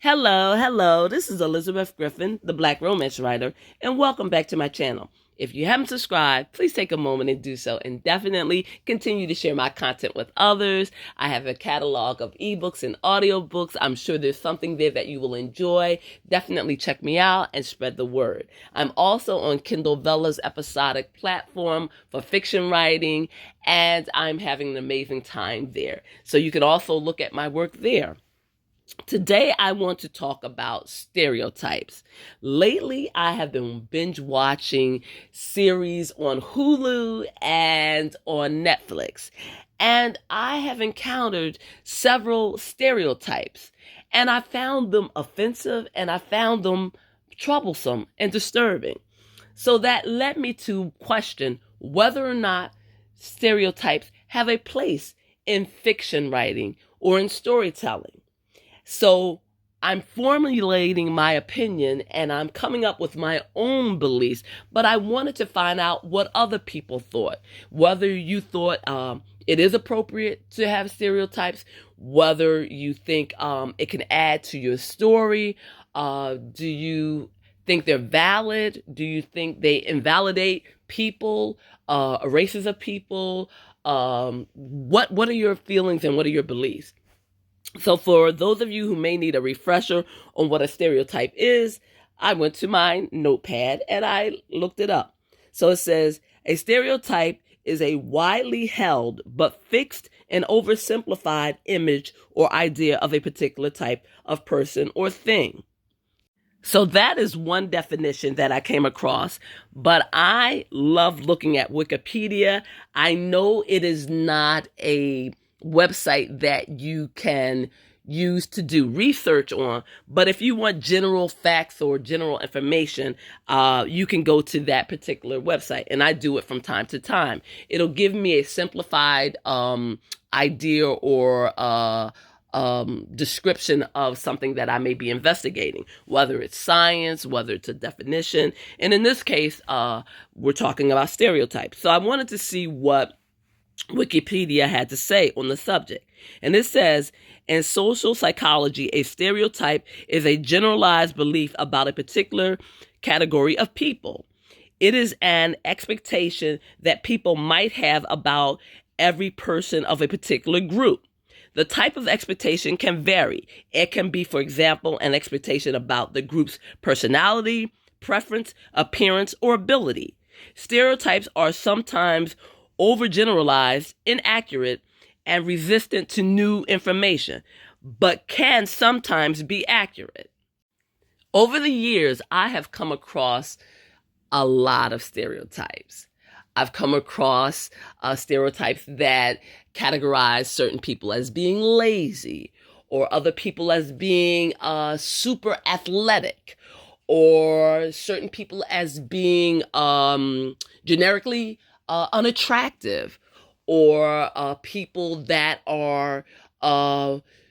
Hello. This is Elizabeth Griffin, the Black Romance Writer, and welcome back to my channel. If you haven't subscribed, please take a moment and do so, and definitely continue to share my content with others. I have a catalog of ebooks and audiobooks. I'm sure there's something there that you will enjoy. Definitely check me out and spread the word. I'm also on Kindle Vella's episodic platform for fiction writing, and I'm having an amazing time there. So you can also look at my work there. Today, I want to talk about stereotypes. Lately, I have been binge watching series on Hulu and on Netflix, and I have encountered several stereotypes, and I found them offensive and I found them troublesome and disturbing. So that led me to question whether or not stereotypes have a place in fiction writing or in storytelling. So I'm formulating my opinion and I'm coming up with my own beliefs, but I wanted to find out what other people thought, whether you thought it is appropriate to have stereotypes, whether you think it can add to your story. Do you think they're valid? Do you think they invalidate people, races of people? What are your feelings and what are your beliefs? So for those of you who may need a refresher on what a stereotype is, I went to my notepad and I looked it up. So it says, a stereotype is a widely held but fixed and oversimplified image or idea of a particular type of person or thing. So that is one definition that I came across, but I love looking at Wikipedia. I know it is not a website that you can use to do research on, but if you want general facts or general information, you can go to that particular website, and I do it from time to time. It'll give me a simplified idea or description of something that I may be investigating, whether it's science, whether it's a definition, and in this case, we're talking about stereotypes. So I wanted to see what Wikipedia had to say on the subject. And it says, in social psychology, a stereotype is a generalized belief about a particular category of people. It is an expectation that people might have about every person of a particular group. The type of expectation can vary. It can be, for example, an expectation about the group's personality, preference, appearance, or ability. Stereotypes are sometimes overgeneralized, inaccurate, and resistant to new information, but can sometimes be accurate. Over the years, I have come across a lot of stereotypes. I've come across stereotypes that categorize certain people as being lazy, or other people as being super athletic, or certain people as being generically unattractive, or people that are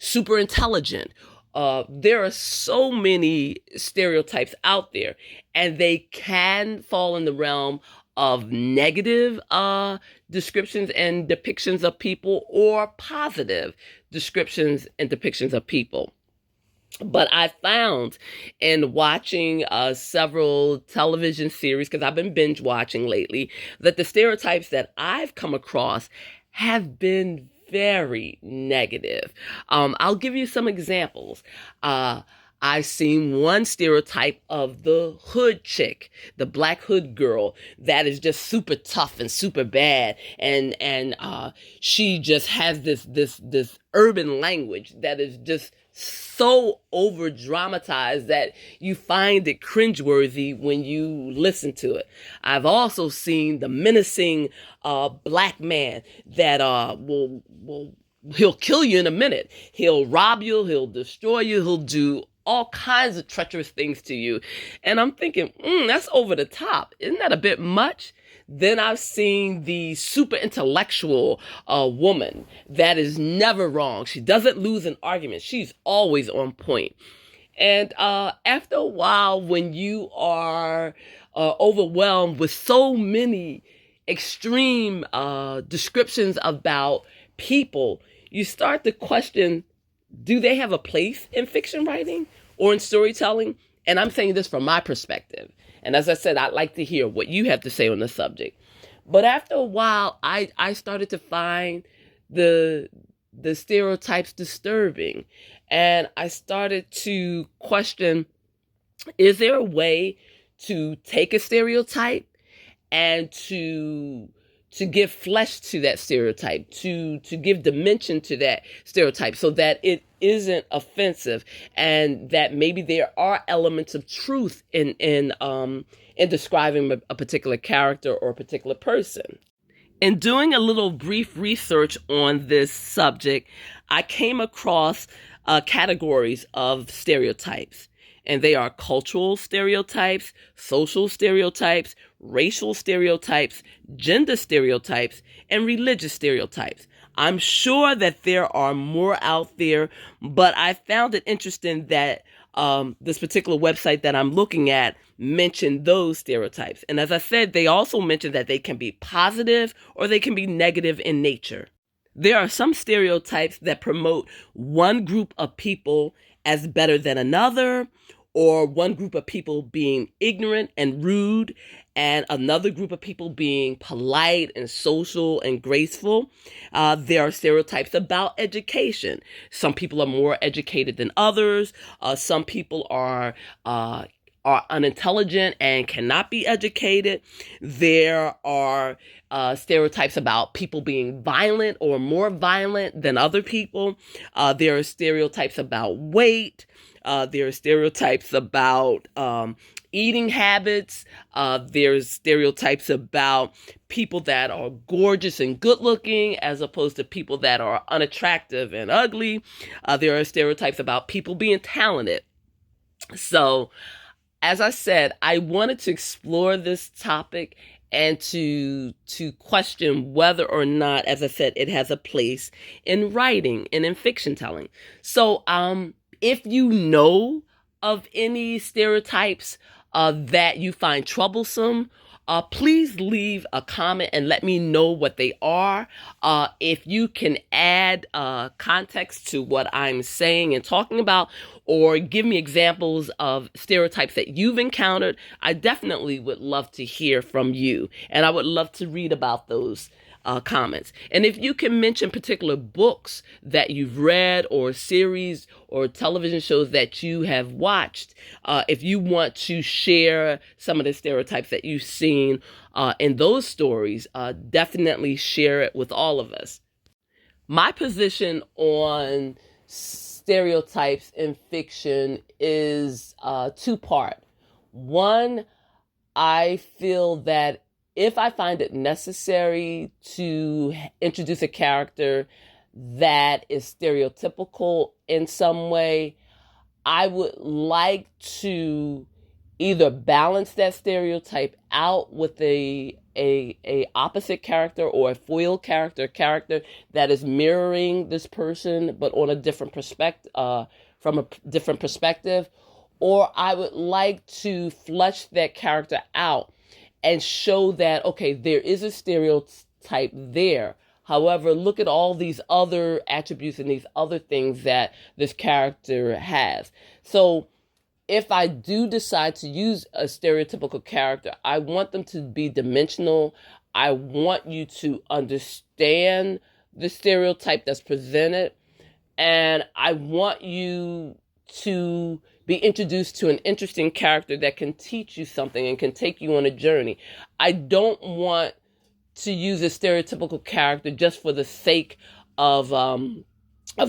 super intelligent. There are so many stereotypes out there, and they can fall in the realm of negative descriptions and depictions of people, or positive descriptions and depictions of people. But I found in watching several television series, because I've been binge watching lately, that the stereotypes that I've come across have been very negative. I'll give you some examples. I've seen one stereotype of the hood chick, the black hood girl that is just super tough and super bad, and she just has this urban language that is just so over dramatized that you find it cringeworthy when you listen to it. I've also seen the menacing black man that he'll kill you in a minute. He'll rob you, he'll destroy you, he'll do all kinds of treacherous things to you. And I'm thinking, that's over the top. Isn't that a bit much? Then I've seen the super intellectual woman that is never wrong. She doesn't lose an argument. She's always on point. And after a while, when you are overwhelmed with so many extreme descriptions about people, you start to question do they have a place in fiction writing or in storytelling? And I'm saying this from my perspective. And as I said, I'd like to hear what you have to say on the subject. But after a while, I started to find the stereotypes disturbing. And I started to question, is there a way to take a stereotype and to give flesh to that stereotype, to give dimension to that stereotype so that it isn't offensive, and that maybe there are elements of truth in describing a particular character or a particular person. In doing a little brief research on this subject, I came across categories of stereotypes. And they are cultural stereotypes, social stereotypes, racial stereotypes, gender stereotypes, and religious stereotypes. I'm sure that there are more out there, but I found it interesting that this particular website that I'm looking at mentioned those stereotypes. And as I said, they also mentioned that they can be positive or they can be negative in nature. There are some stereotypes that promote one group of people as better than another, or one group of people being ignorant and rude, and another group of people being polite and social and graceful. There are stereotypes about education. Some people are more educated than others. Some people are unintelligent and cannot be educated. There are stereotypes about people being violent or more violent than other people. There are stereotypes about weight. There are stereotypes about eating habits. There's stereotypes about people that are gorgeous and good looking as opposed to people that are unattractive and ugly. There are stereotypes about people being talented. So, as I said, I wanted to explore this topic and to question whether or not, as I said, it has a place in writing and in fiction telling. So, if you know of any stereotypes that you find troublesome, please leave a comment and let me know what they are. If you can add context to what I'm saying and talking about, or give me examples of stereotypes that you've encountered, I definitely would love to hear from you. And I would love to read about those comments. And if you can mention particular books that you've read or series or television shows that you have watched, if you want to share some of the stereotypes that you've seen in those stories, definitely share it with all of us. My position on stereotypes in fiction is two-part. One, I feel that if I find it necessary to introduce a character that is stereotypical in some way, I would like to either balance that stereotype out with a opposite character or a foil character that is mirroring this person but on a different perspective, from a different perspective, or I would like to flesh that character out and show that, okay, there is a stereotype there. However, look at all these other attributes and these other things that this character has. So if I do decide to use a stereotypical character, I want them to be dimensional. I want you to understand the stereotype that's presented. And I want you to be introduced to an interesting character that can teach you something and can take you on a journey. I don't want to use a stereotypical character just for the sake of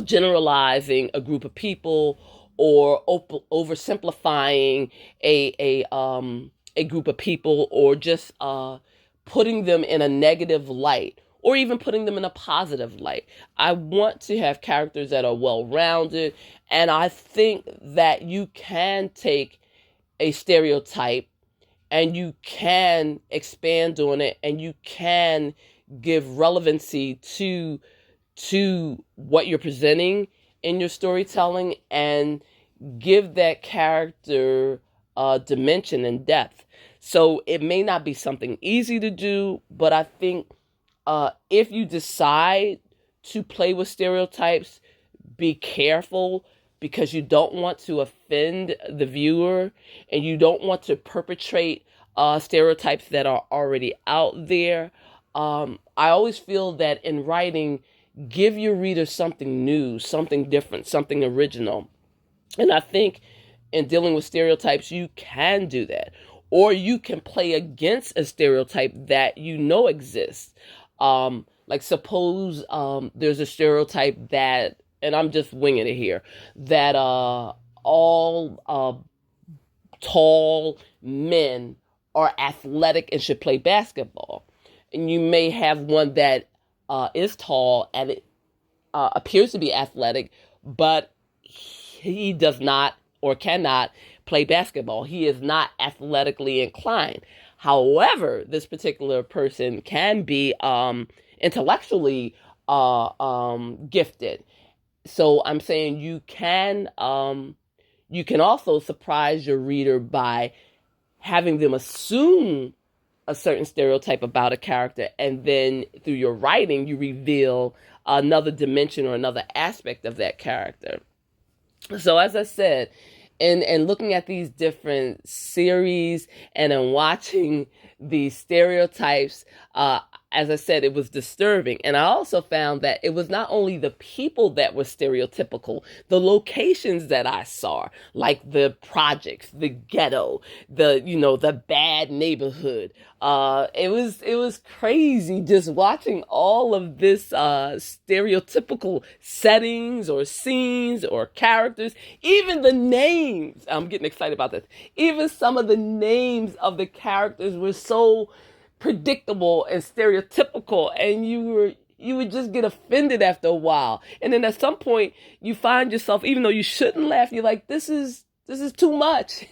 generalizing a group of people or oversimplifying a group of people, or just putting them in a negative light, or even putting them in a positive light. I want to have characters that are well-rounded, and I think that you can take a stereotype and you can expand on it, and you can give relevancy to what you're presenting in your storytelling, and give that character dimension and depth. So it may not be something easy to do, but I think if you decide to play with stereotypes, be careful because you don't want to offend the viewer and you don't want to perpetrate stereotypes that are already out there. I always feel that in writing, give your reader something new, something different, something original. And I think in dealing with stereotypes, you can do that. Or you can play against a stereotype that you know exists. Like suppose there's a stereotype that, and I'm just winging it here, that all tall men are athletic and should play basketball. And you may have one that is tall and it appears to be athletic, but he does not or cannot play basketball. He is not athletically inclined. However, this particular person can be intellectually gifted. So I'm saying you can also surprise your reader by having them assume a certain stereotype about a character, and then through your writing, you reveal another dimension or another aspect of that character. So as I said, and looking at these different series and in watching these stereotypes, as I said, it was disturbing. And I also found that it was not only the people that were stereotypical, the locations that I saw, like the projects, the ghetto, the bad neighborhood. It was crazy just watching all of this stereotypical settings or scenes or characters, even the names. I'm getting excited about this. Even some of the names of the characters were so predictable and stereotypical, and you would just get offended after a while. And then at some point you find yourself, even though you shouldn't laugh, you're like, this is too much.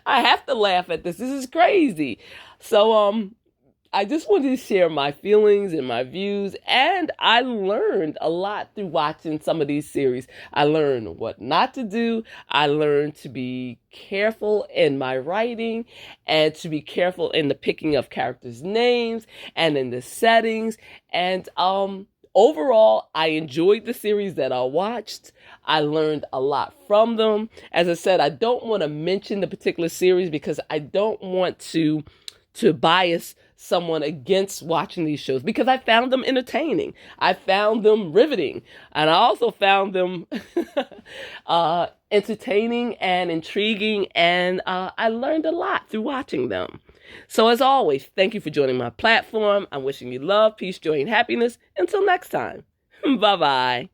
I have to laugh at this. This is crazy. So I just wanted to share my feelings and my views, and I learned a lot through watching some of these series. I learned what not to do. I learned to be careful in my writing and to be careful in the picking of characters' names and in the settings. And overall, I enjoyed the series that I watched. I learned a lot from them. As I said, I don't want to mention the particular series because I don't want to bias someone against watching these shows, because I found them entertaining. I found them riveting. And I also found them entertaining and intriguing. And I learned a lot through watching them. So as always, thank you for joining my platform. I'm wishing you love, peace, joy, and happiness. Until next time. Bye-bye.